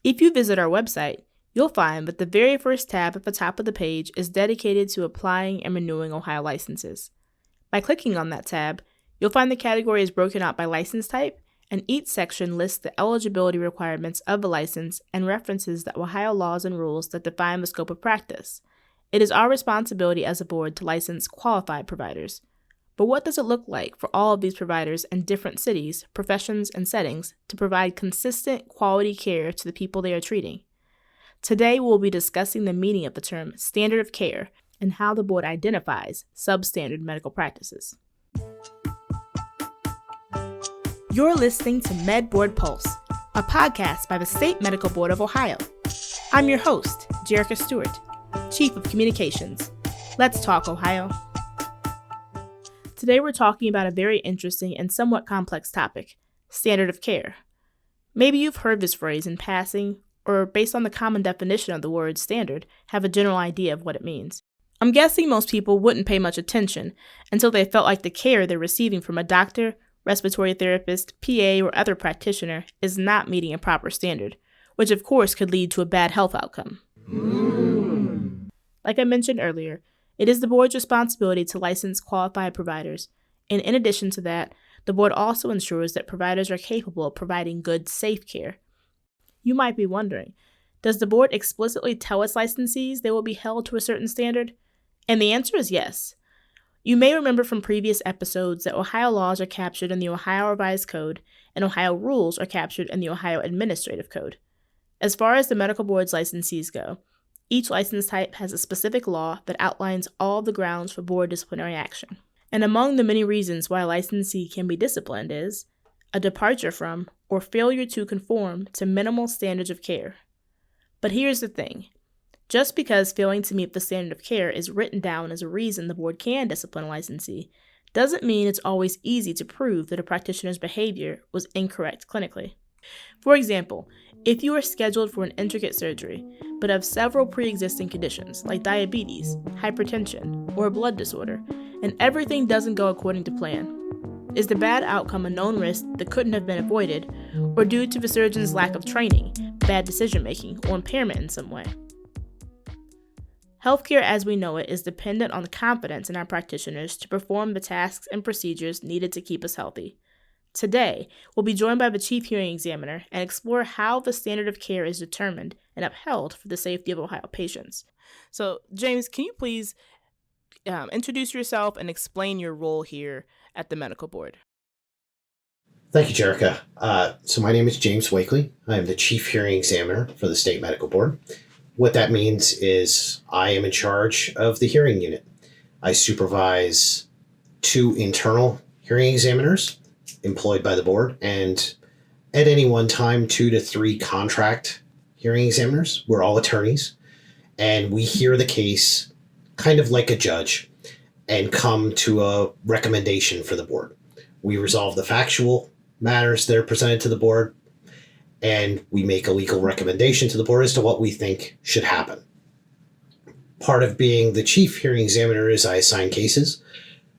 If you visit our website, you'll find that the very first tab at the top of the page is dedicated to applying and renewing Ohio licenses. By clicking on that tab, you'll find the category is broken out by license type, and each section lists the eligibility requirements of the license and references the Ohio laws and rules that define the scope of practice. It is our responsibility as a board to license qualified providers. But what does it look like for all of these providers in different cities, professions, and settings to provide consistent quality care to the people they are treating? Today, we'll be discussing the meaning of the term standard of care and how the board identifies substandard medical practices. You're listening to MedBoard Pulse, a podcast by the State Medical Board of Ohio. I'm your host, Jerica Stewart, Chief of Communications. Let's talk Ohio. Today we're talking about a very interesting and somewhat complex topic, standard of care. Maybe you've heard this phrase in passing, or based on the common definition of the word standard, have a general idea of what it means. I'm guessing most people wouldn't pay much attention until they felt like the care they're receiving from a doctor, respiratory therapist, PA, or other practitioner is not meeting a proper standard, which of course could lead to a bad health outcome. Like I mentioned earlier, it is the board's responsibility to license qualified providers, and in addition to that, the board also ensures that providers are capable of providing good, safe care. You might be wondering, does the board explicitly tell its licensees they will be held to a certain standard? And the answer is yes. You may remember from previous episodes that Ohio laws are captured in the Ohio Revised Code, and Ohio rules are captured in the Ohio Administrative Code. As far as the medical board's licensees go, each license type has a specific law that outlines all the grounds for board disciplinary action. And among the many reasons why a licensee can be disciplined is a departure from or failure to conform to minimal standards of care. But here's the thing. Just because failing to meet the standard of care is written down as a reason the board can discipline a licensee, doesn't mean it's always easy to prove that a practitioner's behavior was incorrect clinically. For example, if you are scheduled for an intricate surgery, but have several pre-existing conditions like diabetes, hypertension, or a blood disorder, and everything doesn't go according to plan, is the bad outcome a known risk that couldn't have been avoided, or due to the surgeon's lack of training, bad decision-making, or impairment in some way? Healthcare as we know it is dependent on the confidence in our practitioners to perform the tasks and procedures needed to keep us healthy. Today, we'll be joined by the Chief Hearing Examiner and explore how the standard of care is determined and upheld for the safety of Ohio patients. So, James, can you please introduce yourself and explain your role here at the medical board? Thank you, Jerica. So my name is James Wakely. I am the Chief Hearing Examiner for the State Medical Board. What that means is I am in charge of the hearing unit. I supervise 2 internal hearing examiners employed by the board, and at any one time, 2 to 3 contract hearing examiners. We're all attorneys, and we hear the case kind of like a judge and come to a recommendation for the board. We resolve the factual matters that are presented to the board, and we make a legal recommendation to the board as to what we think should happen. Part of being the chief hearing examiner is I assign cases,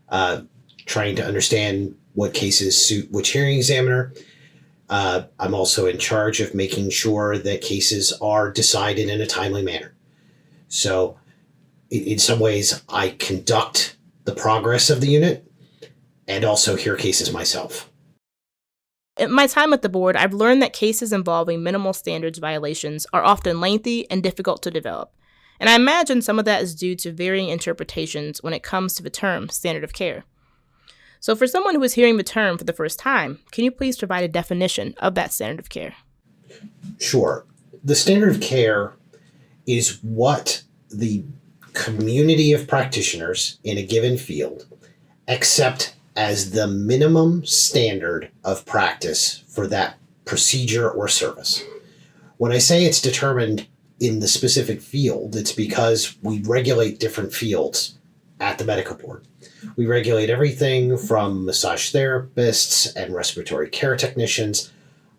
trying to understand what cases suit which hearing examiner. I'm also in charge of making sure that cases are decided in a timely manner. So in some ways, I conduct the progress of the unit and also hear cases myself. In my time at the board, I've learned that cases involving minimal standards violations are often lengthy and difficult to develop. And I imagine some of that is due to varying interpretations when it comes to the term standard of care. So for someone who is hearing the term for the first time, can you please provide a definition of that standard of care? Sure. The standard of care is what the community of practitioners in a given field accept as the minimum standard of practice for that procedure or service. When I say it's determined in the specific field, it's because we regulate different fields at the medical board. We regulate everything from massage therapists and respiratory care technicians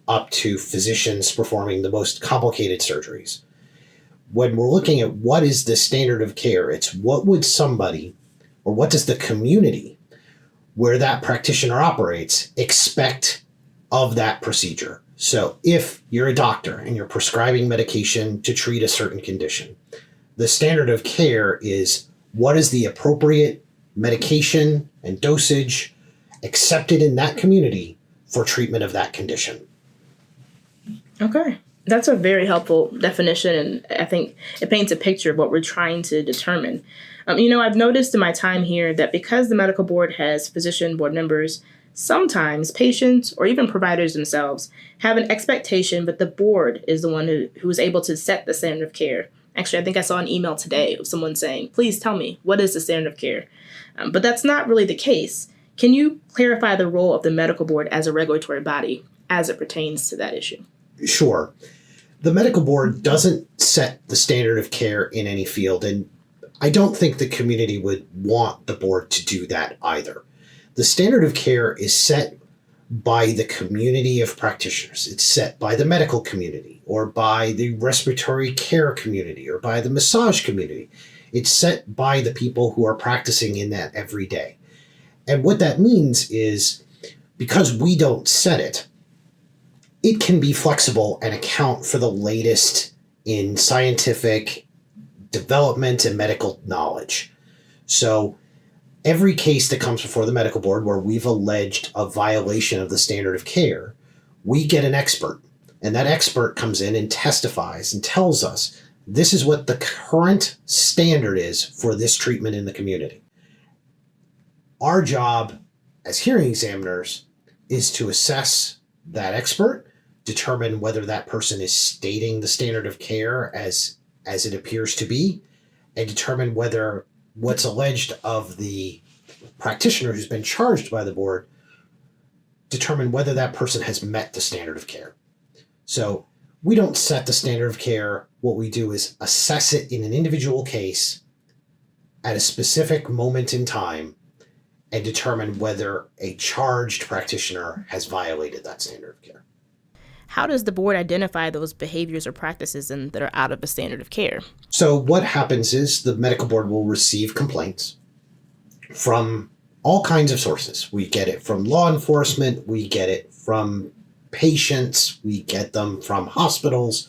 up to physicians performing the most complicated surgeries. When we're looking at what is the standard of care, it's what would somebody, or what does the community where that practitioner operates expect of that procedure? So if you're a doctor and you're prescribing medication to treat a certain condition, the standard of care is what is the appropriate medication and dosage accepted in that community for treatment of that condition. Okay. That's a very helpful definition, and I think it paints a picture of what we're trying to determine. I've noticed in my time here that because the medical board has physician board members, sometimes patients or even providers themselves have an expectation, but the board is the one who is able to set the standard of care. Actually, I think I saw an email today of someone saying, please tell me, what is the standard of care? But that's not really the case. Can you clarify the role of the medical board as a regulatory body as it pertains to that issue? Sure. The medical board doesn't set the standard of care in any field, and I don't think the community would want the board to do that either. The standard of care is set by the community of practitioners. It's set by the medical community or by the respiratory care community or by the massage community. It's set by the people who are practicing in that every day. And what that means is because we don't set it, it can be flexible and account for the latest in scientific development and medical knowledge. So every case that comes before the medical board where we've alleged a violation of the standard of care, we get an expert. And that expert comes in and testifies and tells us this is what the current standard is for this treatment in the community. Our job as hearing examiners is to assess that expert, determine whether that person is stating the standard of care as it appears to be, and determine whether what's alleged of the practitioner who's been charged by the board, determine whether that person has met the standard of care. So we don't set the standard of care. What we do is assess it in an individual case at a specific moment in time and determine whether a charged practitioner has violated that standard of care. How does the board identify those behaviors or practices that are out of the standard of care? So what happens is the medical board will receive complaints from all kinds of sources. We get it from law enforcement, we get it from patients, we get them from hospitals,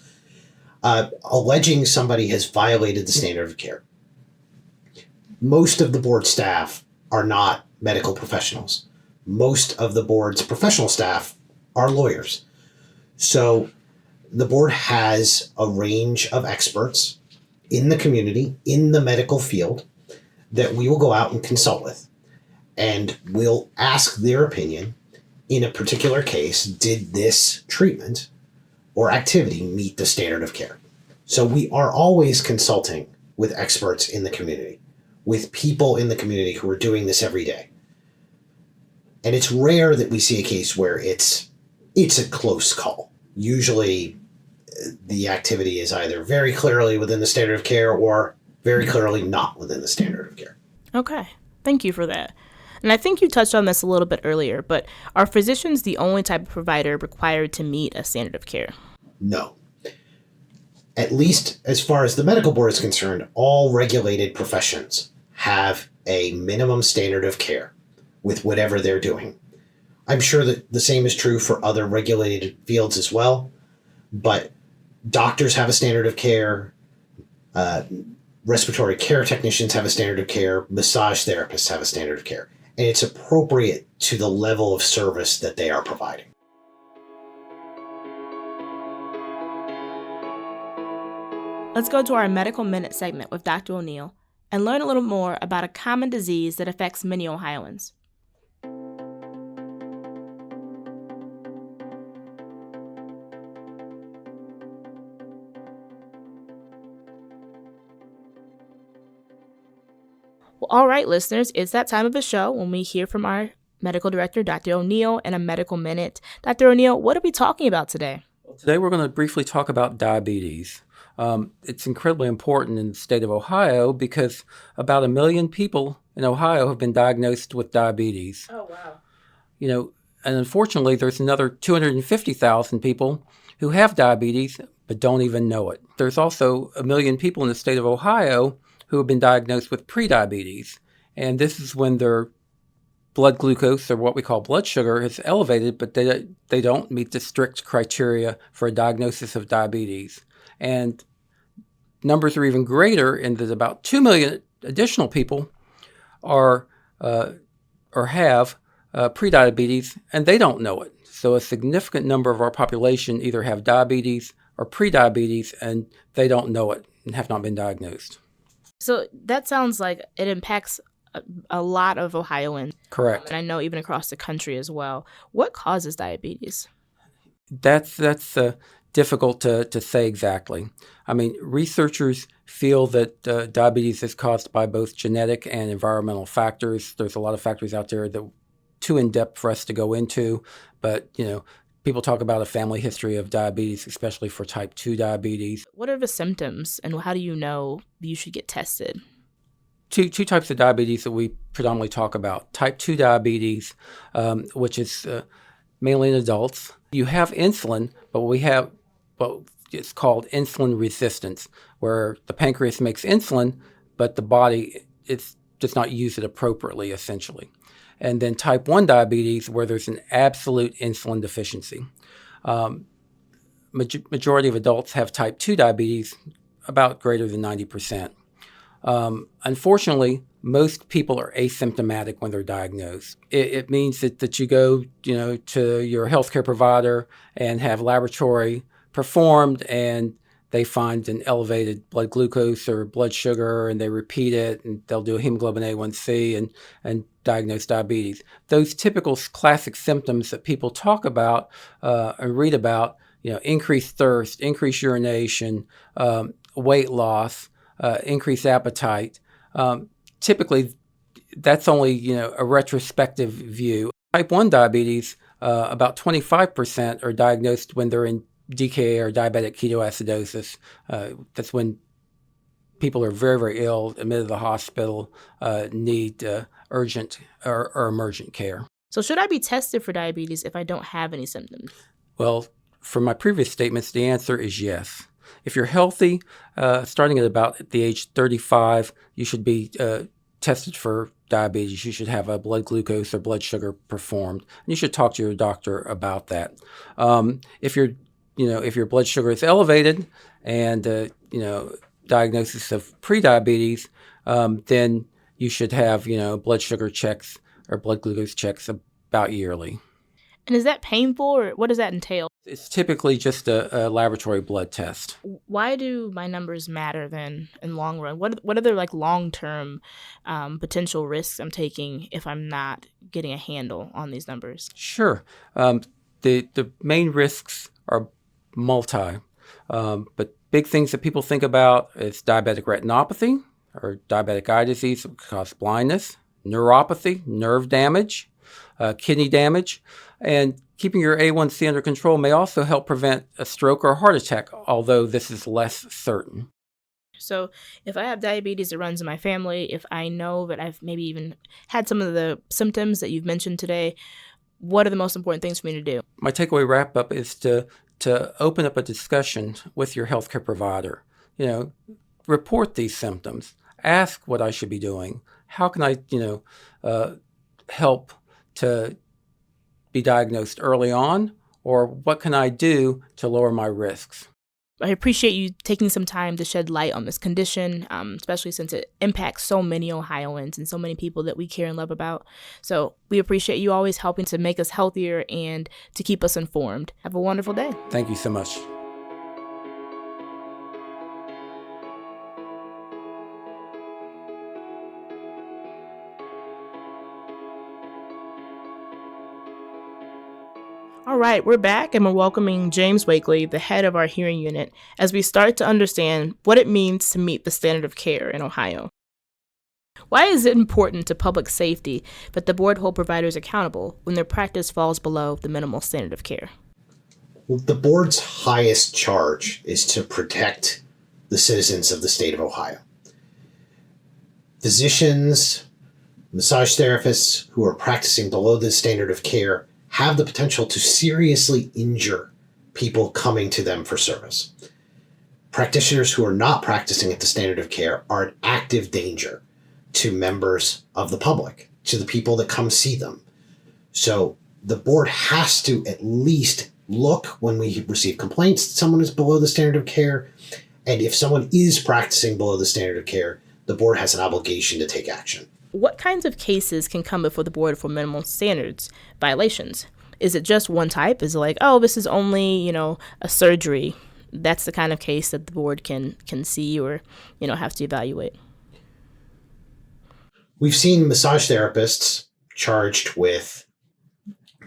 alleging somebody has violated the standard of care. Most of the board staff are not medical professionals. Most of the board's professional staff are lawyers. So the board has a range of experts in the community, in the medical field, that we will go out and consult with. And we'll ask their opinion in a particular case, did this treatment or activity meet the standard of care? So we are always consulting with experts in the community, with people in the community who are doing this every day. And it's rare that we see a case where it's a close call. Usually the activity is either very clearly within the standard of care or very clearly not within the standard of care. Okay, thank you for that. And I think you touched on this a little bit earlier, but are physicians the only type of provider required to meet a standard of care? No. At least as far as the medical board is concerned, all regulated professions have a minimum standard of care with whatever they're doing. I'm sure that the same is true for other regulated fields as well, but doctors have a standard of care, respiratory care technicians have a standard of care, massage therapists have a standard of care, and it's appropriate to the level of service that they are providing. Let's go to our Medical Minute segment with Dr. O'Neill and learn a little more about a common disease that affects many Ohioans. Well, all right, listeners, it's that time of the show when we hear from our medical director, Dr. O'Neill, in a Medical Minute. Dr. O'Neill, what are we talking about today? Today we're going to briefly talk about diabetes. It's incredibly important in the state of Ohio because about 1 million people in Ohio have been diagnosed with diabetes. Oh, wow. And unfortunately, there's another 250,000 people who have diabetes but don't even know it. There's also 1 million people in the state of Ohio who have been diagnosed with prediabetes. And this is when their blood glucose, or what we call blood sugar, is elevated, but they don't meet the strict criteria for a diagnosis of diabetes. And numbers are even greater in that about 2 million additional people are or have prediabetes, and they don't know it. So a significant number of our population either have diabetes or prediabetes, and they don't know it and have not been diagnosed. So that sounds like it impacts a lot of Ohioans. Correct. And I know even across the country as well. What causes diabetes? That's difficult to say exactly. I mean, researchers feel that diabetes is caused by both genetic and environmental factors. There's a lot of factors out there that are too in-depth for us to go into, but, people talk about a family history of diabetes, especially for type 2 diabetes. What are the symptoms, and how do you know you should get tested? Two types of diabetes that we predominantly talk about. Type 2 diabetes, which is mainly in adults. You have insulin, but we have what it's called insulin resistance, where the pancreas makes insulin, but the body does not use it appropriately, essentially. And then type 1 diabetes, where there's an absolute insulin deficiency. Majority of adults have type 2 diabetes, about greater than 90%. Unfortunately, most people are asymptomatic when they're diagnosed. It means that you go, to your healthcare provider and have laboratory performed, and they find an elevated blood glucose or blood sugar, and they repeat it, and they'll do a hemoglobin A1C and diagnose diabetes. Those typical classic symptoms that people talk about and read about, increased thirst, increased urination, weight loss, increased appetite. Typically, that's only a retrospective view. Type 1 diabetes, about 25% are diagnosed when they're in DKA or diabetic ketoacidosis. That's when people are very, very ill, admitted to the hospital, need urgent or emergent care. So should I be tested for diabetes if I don't have any symptoms? Well, from my previous statements, the answer is yes. If you're healthy, starting at about the age 35, you should be tested for diabetes. You should have a blood glucose or blood sugar performed, and you should talk to your doctor about that. If your blood sugar is elevated and diagnosis of prediabetes, then you should have blood sugar checks or blood glucose checks about yearly. And is that painful, or what does that entail? It's typically just a laboratory blood test. Why do my numbers matter then in long run? What are the long-term potential risks I'm taking if I'm not getting a handle on these numbers? Sure. The main risks are multi, but big things that people think about is diabetic retinopathy or diabetic eye disease that cause blindness, neuropathy, nerve damage, kidney damage, and keeping your A1C under control may also help prevent a stroke or a heart attack, although this is less certain. So if I have diabetes that runs in my family, if I know that I've maybe even had some of the symptoms that you've mentioned today, what are the most important things for me to do? My takeaway wrap-up is to open up a discussion with your healthcare provider. Report these symptoms. Ask what I should be doing. How can I, help to be diagnosed early on, or what can I do to lower my risks? I appreciate you taking some time to shed light on this condition, especially since it impacts so many Ohioans and so many people that we care and love about. So we appreciate you always helping to make us healthier and to keep us informed. Have a wonderful day. Thank you so much. All right, we're back and we're welcoming James Wakely, the head of our hearing unit, as we start to understand what it means to meet the standard of care in Ohio. Why is it important to public safety that the board hold providers accountable when their practice falls below the minimal standard of care? Well, the board's highest charge is to protect the citizens of the state of Ohio. Physicians, massage therapists who are practicing below the standard of care have the potential to seriously injure people coming to them for service. Practitioners who are not practicing at the standard of care are an active danger to members of the public, to the people that come see them. So the board has to at least look when we receive complaints that someone is below the standard of care. And if someone is practicing below the standard of care, the board has an obligation to take action. What kinds of cases can come before the board for minimal standards violations? Is it just one type? Is it like, oh, this is only, a surgery? That's the kind of case that the board can see or, have to evaluate. We've seen massage therapists charged with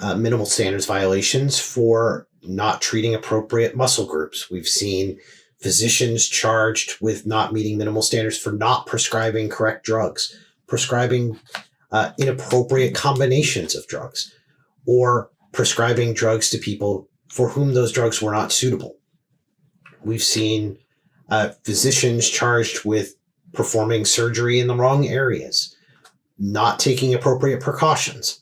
minimal standards violations for not treating appropriate muscle groups. We've seen physicians charged with not meeting minimal standards for not prescribing correct drugs, prescribing inappropriate combinations of drugs, or prescribing drugs to people for whom those drugs were not suitable. We've seen physicians charged with performing surgery in the wrong areas, not taking appropriate precautions.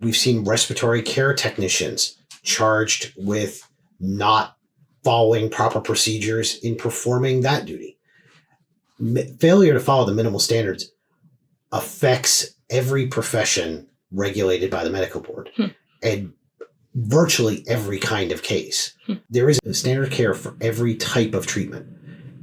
We've seen respiratory care technicians charged with not following proper procedures in performing that duty. Failure to follow the minimal standards affects every profession regulated by the medical board and virtually every kind of case. There is a standard of care for every type of treatment.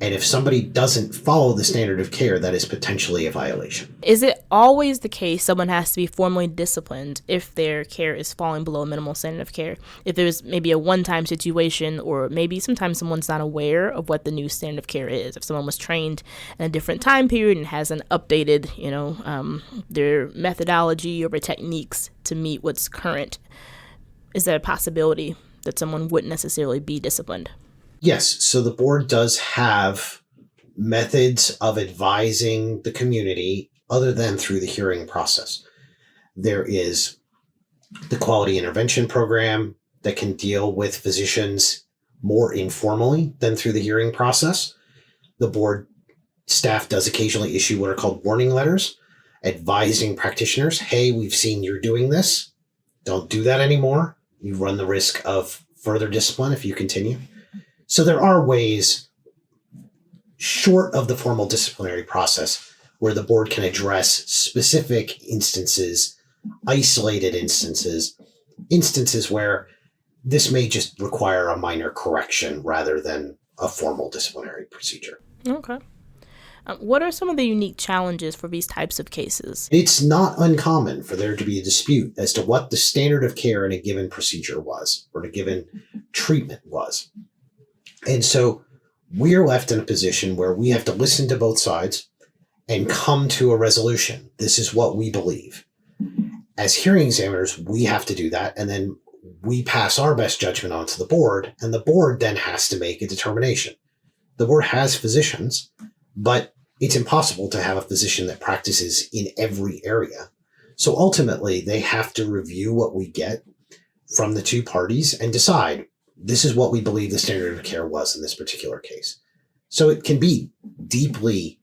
And if somebody doesn't follow the standard of care, that is potentially a violation. Is it always the case someone has to be formally disciplined if their care is falling below a minimal standard of care? If there's maybe a one-time situation, or maybe sometimes someone's not aware of what the new standard of care is. If someone was trained in a different time period and hasn't updated, their methodology or their techniques to meet what's current, is there a possibility that someone wouldn't necessarily be disciplined? Yes, so the board does have methods of advising the community other than through the hearing process. There is the quality intervention program that can deal with physicians more informally than through the hearing process. The board staff does occasionally issue what are called warning letters, advising practitioners, hey, we've seen you're doing this. Don't do that anymore. You run the risk of further discipline if you continue. So there are ways, short of the formal disciplinary process, where the board can address specific instances, isolated instances where this may just require a minor correction rather than a formal disciplinary procedure. Okay. What are some of the unique challenges for these types of cases? It's not uncommon for there to be a dispute as to what the standard of care in a given procedure was, or in a given treatment was. And so we're left in a position where we have to listen to both sides and come to a resolution. This is what we believe. As hearing examiners, we have to do that, and then we pass our best judgment on to the board, and the board then has to make a determination. The board has physicians, but it's impossible to have a physician that practices in every area. So ultimately, they have to review what we get from the two parties and decide, this is what we believe the standard of care was in this particular case. So it can be deeply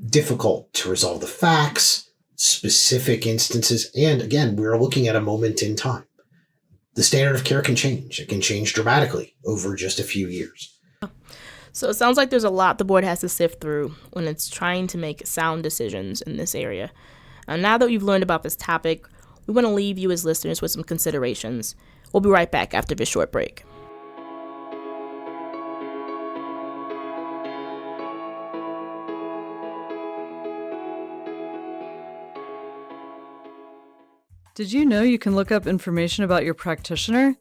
difficult to resolve the facts, specific instances, and again, we're looking at a moment in time. The standard of care can change. It can change dramatically over just a few years. So it sounds like there's a lot the board has to sift through when it's trying to make sound decisions in this area. Now that you've learned about this topic, we want to leave you as listeners with some considerations. We'll be right back after this short break. Did you know you can look up information about your practitioner?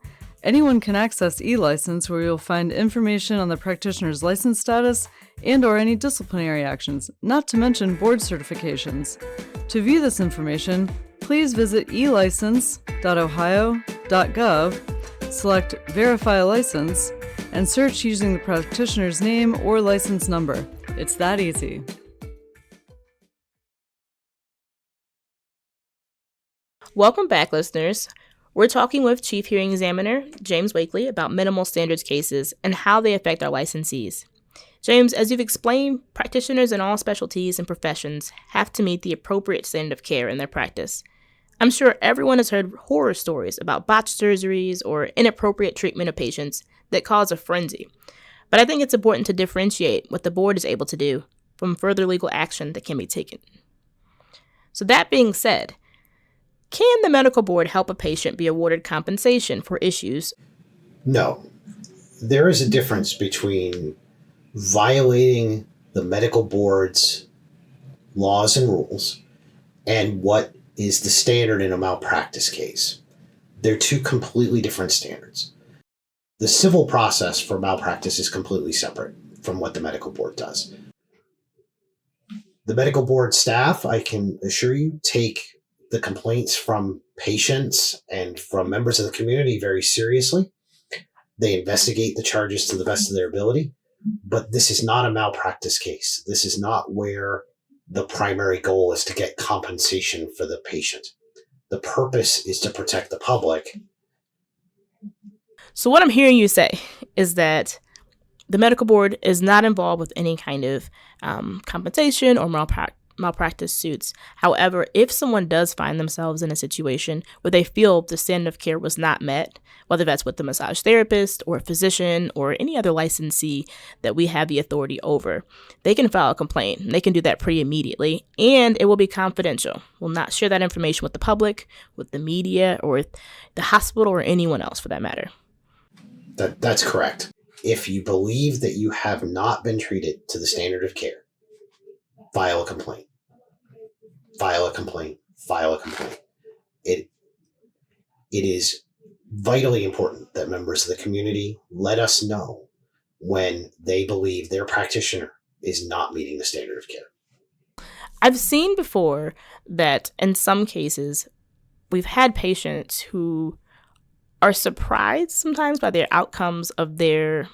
Anyone can access eLicense, where you'll find information on the practitioner's license status and/or any disciplinary actions, not to mention board certifications. To view this information, please visit elicense.ohio.gov, select Verify a License, and search using the practitioner's name or license number. It's that easy. Welcome back, listeners. We're talking with Chief Hearing Examiner James Wakely about minimal standards cases and how they affect our licensees. James, as you've explained, practitioners in all specialties and professions have to meet the appropriate standard of care in their practice. I'm sure everyone has heard horror stories about botched surgeries or inappropriate treatment of patients that cause a frenzy. But I think it's important to differentiate what the board is able to do from further legal action that can be taken. So that being said, can the medical board help a patient be awarded compensation for issues? No. There is a difference between violating the medical board's laws and rules and what is the standard in a malpractice case. They're two completely different standards. The civil process for malpractice is completely separate from what the medical board does. The medical board staff, I can assure you, take the complaints from patients and from members of the community very seriously. They investigate the charges to the best of their ability, but this is not a malpractice case. This is not where the primary goal is to get compensation for the patient. The purpose is to protect the public. So what I'm hearing you say is that the medical board is not involved with any kind of compensation or malpractice suits. However, if someone does find themselves in a situation where they feel the standard of care was not met, whether that's with the massage therapist or a physician or any other licensee that we have the authority over, they can file a complaint. They can do that pretty immediately, and it will be confidential. We'll not share that information with the public, with the media, or with the hospital or anyone else for that matter. That's correct. If you believe that you have not been treated to the standard of care, file a complaint. File a complaint. File a complaint. It is vitally important that members of the community let us know when they believe their practitioner is not meeting the standard of care. I've seen before that in some cases, we've had patients who are surprised sometimes by their outcomes of their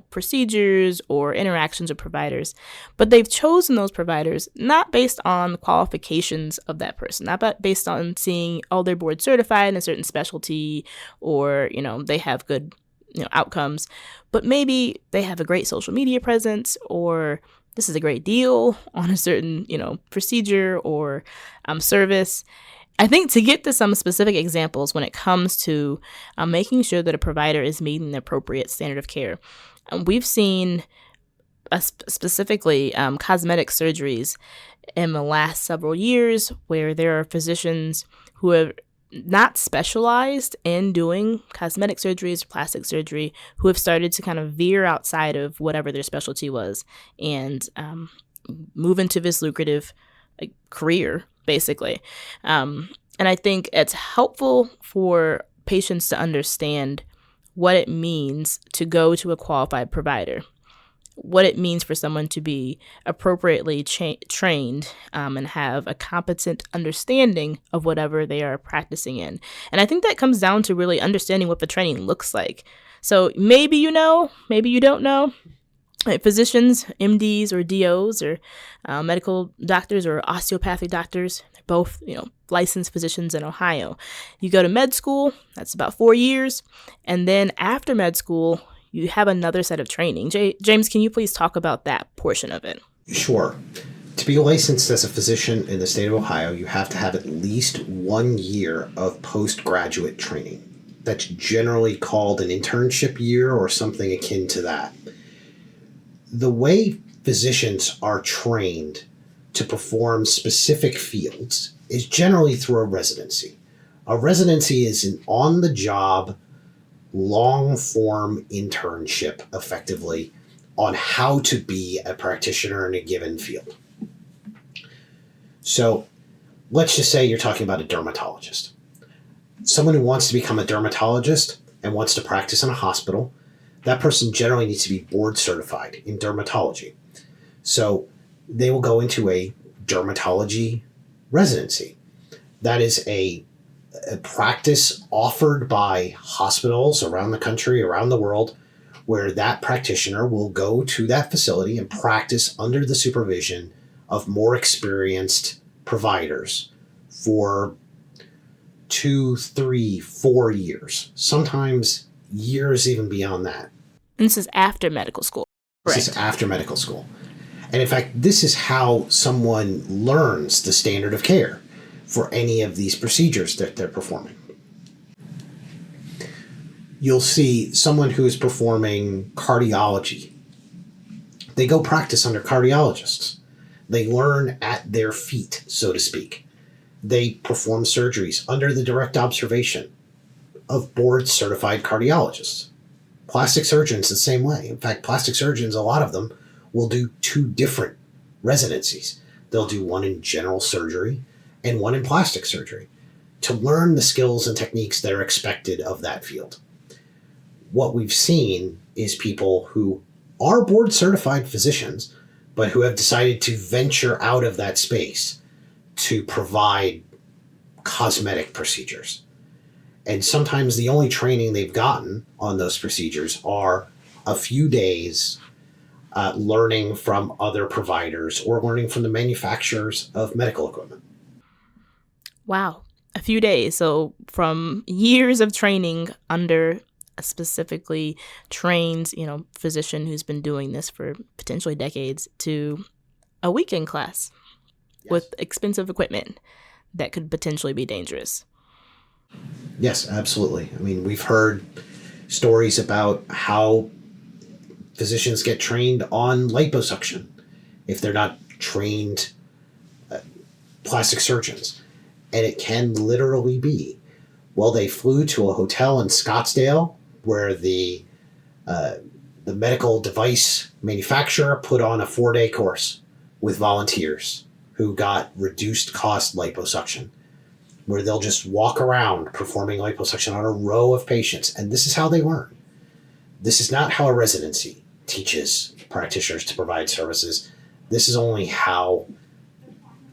procedures or interactions with providers, but they've chosen those providers not based on the qualifications of that person, not based on seeing, they're board certified in a certain specialty, or, they have good, outcomes, but maybe they have a great social media presence, or this is a great deal on a certain, procedure or service. I think to get to some specific examples when it comes to making sure that a provider is meeting the appropriate standard of care, we've seen specifically cosmetic surgeries in the last several years where there are physicians who have not specialized in doing cosmetic surgeries or plastic surgery who have started to kind of veer outside of whatever their specialty was and move into this lucrative career, basically. And I think it's helpful for patients to understand what it means to go to a qualified provider, what it means for someone to be appropriately trained and have a competent understanding of whatever they are practicing in. And I think that comes down to really understanding what the training looks like. So maybe you know, maybe you don't know. Physicians, MDs or DOs or medical doctors or osteopathic doctors, they're both, licensed physicians in Ohio. You go to med school, that's about 4 years. And then after med school, you have another set of training. James, can you please talk about that portion of it? Sure. To be licensed as a physician in the state of Ohio, you have to have at least 1 year of postgraduate training. That's generally called an internship year or something akin to that. The way physicians are trained to perform specific fields is generally through a residency. A residency is an on-the-job, long-form internship, effectively, on how to be a practitioner in a given field. So let's just say you're talking about a dermatologist. Someone who wants to become a dermatologist and wants to practice in a hospital, that person generally needs to be board certified in dermatology. So they will go into a dermatology residency. That is a practice offered by hospitals around the country, around the world, where that practitioner will go to that facility and practice under the supervision of more experienced providers for 2, 3, 4 years, sometimes years even beyond that. And this is after medical school. Correct. This is after medical school. And in fact, this is how someone learns the standard of care for any of these procedures that they're performing. You'll see someone who is performing cardiology. They go practice under cardiologists. They learn at their feet, so to speak. They perform surgeries under the direct observation of board-certified cardiologists. Plastic surgeons the same way. In fact, plastic surgeons, a lot of them, will do 2 different residencies. They'll do one in general surgery and one in plastic surgery to learn the skills and techniques that are expected of that field. What we've seen is people who are board-certified physicians, but who have decided to venture out of that space to provide cosmetic procedures. And sometimes the only training they've gotten on those procedures are a few days learning from other providers or learning from the manufacturers of medical equipment. Wow. A few days. So from years of training under a specifically trained, physician who's been doing this for potentially decades to a weekend class with expensive equipment that could potentially be dangerous. Yes, absolutely. I mean, we've heard stories about how physicians get trained on liposuction if they're not trained plastic surgeons. And it can literally be, well, they flew to a hotel in Scottsdale where the medical device manufacturer put on a 4-day course with volunteers who got reduced cost liposuction, where they'll just walk around performing liposuction on a row of patients. And this is how they learn. This is not how a residency teaches practitioners to provide services. This is only how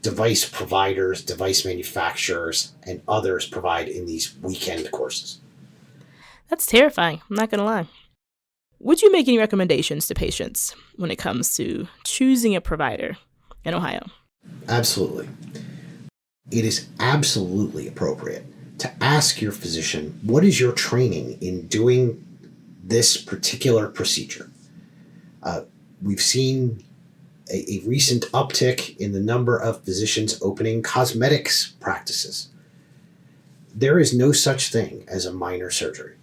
device providers, device manufacturers, and others provide in these weekend courses. That's terrifying. I'm not going to lie. Would you make any recommendations to patients when it comes to choosing a provider in Ohio? Absolutely. It is absolutely appropriate to ask your physician, what is your training in doing this particular procedure? We've seen a recent uptick in the number of physicians opening cosmetics practices. There is no such thing as a minor surgery.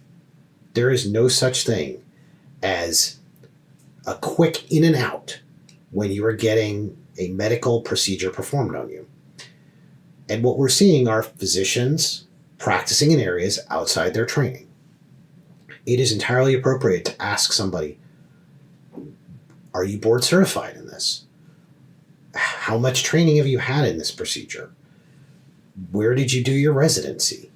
There is no such thing as a quick in and out when you are getting a medical procedure performed on you. And what we're seeing are physicians practicing in areas outside their training. It is entirely appropriate to ask somebody, are you board certified in this? How much training have you had in this procedure? Where did you do your residency?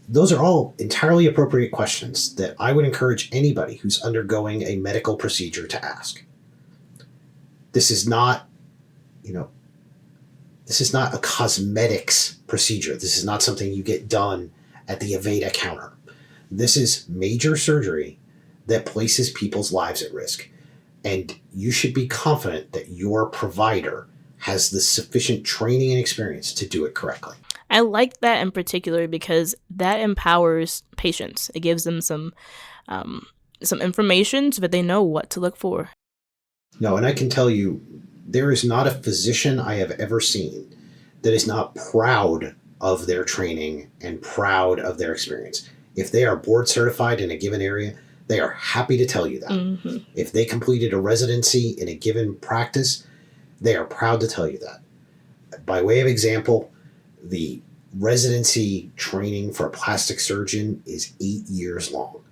Those are all entirely appropriate questions that I would encourage anybody who's undergoing a medical procedure to ask. This is not, this is not a cosmetics procedure. This is not something you get done at the Aveda counter. This is major surgery that places people's lives at risk. And you should be confident that your provider has the sufficient training and experience to do it correctly. I like that in particular because that empowers patients. It gives them some information so that they know what to look for. No, and I can tell you, there is not a physician I have ever seen that is not proud of their training and proud of their experience. If they are board certified in a given area, they are happy to tell you that. Mm-hmm. If they completed a residency in a given practice, they are proud to tell you that. By way of example, the residency training for a plastic surgeon is 8 years long.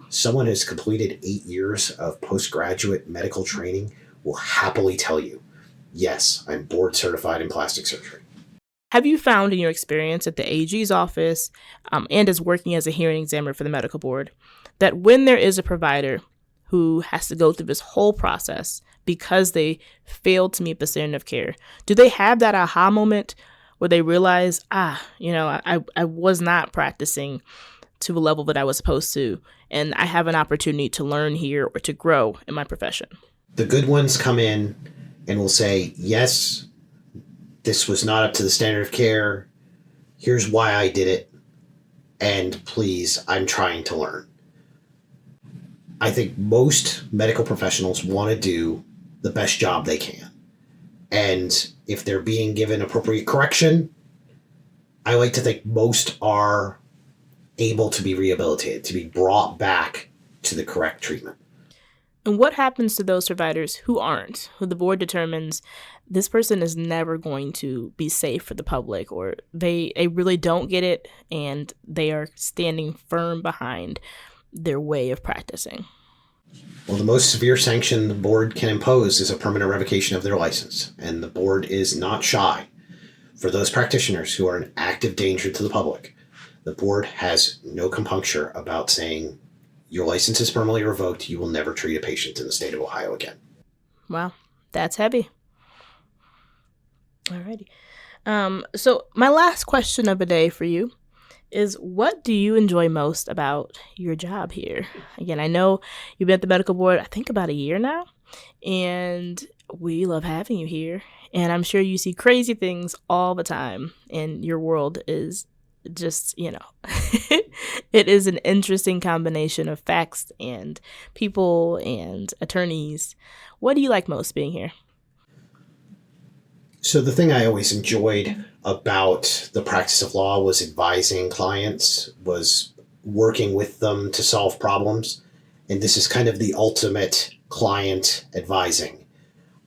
Someone who's completed 8 years of postgraduate medical training will happily tell you, yes, I'm board certified in plastic surgery. Have you found in your experience at the AG's office and as working as a hearing examiner for the medical board that when there is a provider who has to go through this whole process because they failed to meet the standard of care, do they have that aha moment where they realize, I was not practicing to a level that I was supposed to, and I have an opportunity to learn here or to grow in my profession? The good ones come in and will say, yes, this was not up to the standard of care. Here's why I did it. And please, I'm trying to learn. I think most medical professionals want to do the best job they can. And if they're being given appropriate correction, I like to think most are able to be rehabilitated, to be brought back to the correct treatment. And what happens to those providers who aren't, who the board determines this person is never going to be safe for the public, or they really don't get it and they are standing firm behind their way of practicing? Well, the most severe sanction the board can impose is a permanent revocation of their license, and the board is not shy. For those practitioners who are an active danger to the public, the board has no compunction about saying, your license is permanently revoked, you will never treat a patient in the state of Ohio again. Wow, that's heavy. Alrighty. So my last question of the day for you is, what do you enjoy most about your job here? Again, I know you've been at the medical board, I think about a year now, and we love having you here. And I'm sure you see crazy things all the time, and your world is just, it is an interesting combination of facts and people and attorneys. What do you like most being here? So the thing I always enjoyed about the practice of law was advising clients, was working with them to solve problems. And this is kind of the ultimate client advising.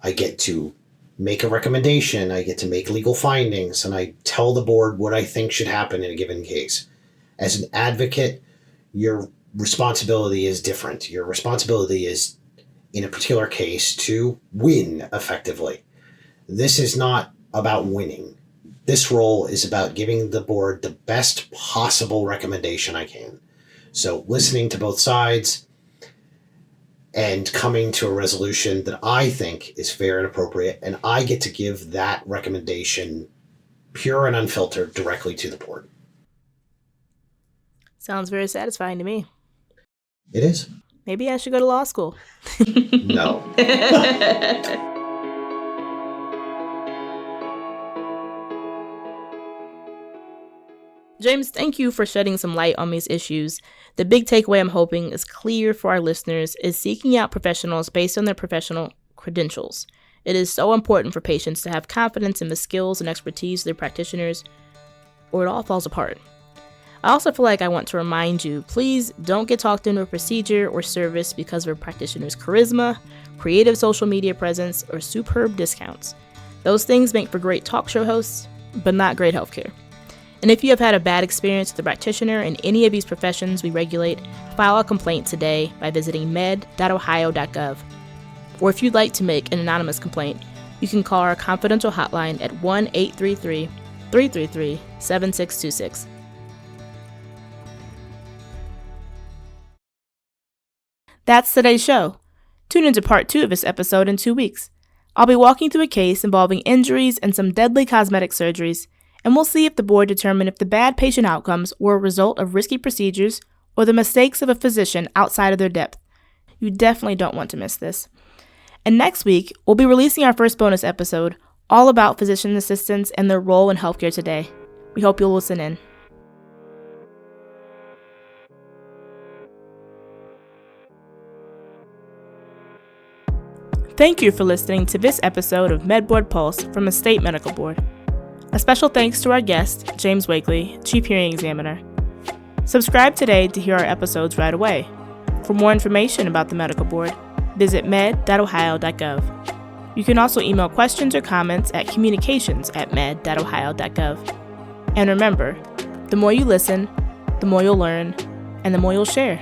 I get to make a recommendation, I get to make legal findings, and I tell the board what I think should happen in a given case. As an advocate, your responsibility is different. Your responsibility is, in a particular case, to win effectively. This is not about winning. This role is about giving the board the best possible recommendation I can. So listening to both sides and coming to a resolution that I think is fair and appropriate, and I get to give that recommendation pure and unfiltered directly to the board. Sounds very satisfying to me. It is. Maybe I should go to law school. No. James, thank you for shedding some light on these issues. The big takeaway I'm hoping is clear for our listeners is seeking out professionals based on their professional credentials. It is so important for patients to have confidence in the skills and expertise of their practitioners, or it all falls apart. I also feel like I want to remind you, please don't get talked into a procedure or service because of a practitioner's charisma, creative social media presence, or superb discounts. Those things make for great talk show hosts, but not great healthcare. And if you have had a bad experience with a practitioner in any of these professions we regulate, file a complaint today by visiting med.ohio.gov. Or if you'd like to make an anonymous complaint, you can call our confidential hotline at 1-833-333-7626. That's today's show. Tune into part 2 of this episode in 2 weeks. I'll be walking through a case involving injuries and some deadly cosmetic surgeries, and we'll see if the board determined if the bad patient outcomes were a result of risky procedures or the mistakes of a physician outside of their depth. You definitely don't want to miss this. And next week, we'll be releasing our first bonus episode all about physician assistants and their role in healthcare today. We hope you'll listen in. Thank you for listening to this episode of MedBoard Pulse from the State Medical Board. A special thanks to our guest, James Wakely, Chief Hearing Examiner. Subscribe today to hear our episodes right away. For more information about the Medical Board, visit med.ohio.gov. You can also email questions or comments at communications@med.ohio.gov. And remember, the more you listen, the more you'll learn, and the more you'll share.